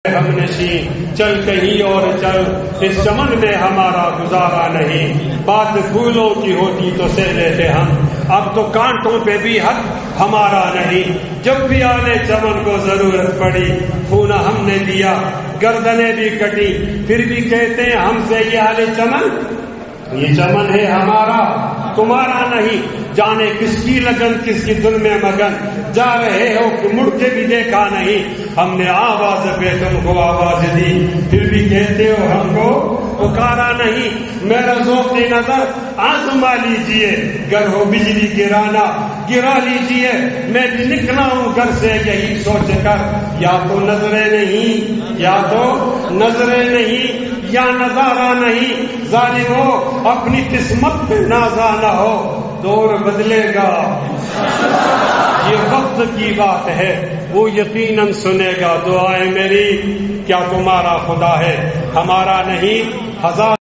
ہم نشین چل کہیں اور چل، اس چمن میں ہمارا گزارا نہیں، بات پھولوں کی ہوتی تو سہ لیتے ہم، اب تو کانٹوں پہ بھی حق ہمارا نہیں، جب بھی آنے چمن کو ضرورت پڑی خون ہم نے دیا، گردنیں بھی کٹی، پھر بھی کہتے ہیں ہم سے یہ حال چمن، یہ چمن ہے ہمارا تمہارا نہیں، جانے کس کی لگن کس کی دل میں مگن، جا رہے ہو کہ مڑ کے بھی دیکھا نہیں، ہم نے آواز پہ تم کو آواز دی، پھر بھی کہتے ہو ہم کو پکارا نہیں، میرا ذوق نظر آزما لیجئے، گر ہو بجلی گرانا گرا لیجئے، میں بھی نکلا ہوں گھر سے یہی سوچ کر، یا تو نظریں نہیں یا تو نظریں نہیں یا نظارہ نہیں، ظالم ہو اپنی قسمت پہ نازا نہ ہو، دور بدلے گا یہ وقت کی بات ہے، وہ یقیناً سنے گا دعائیں میری، کیا تمہارا خدا ہے ہمارا نہیں، ہزار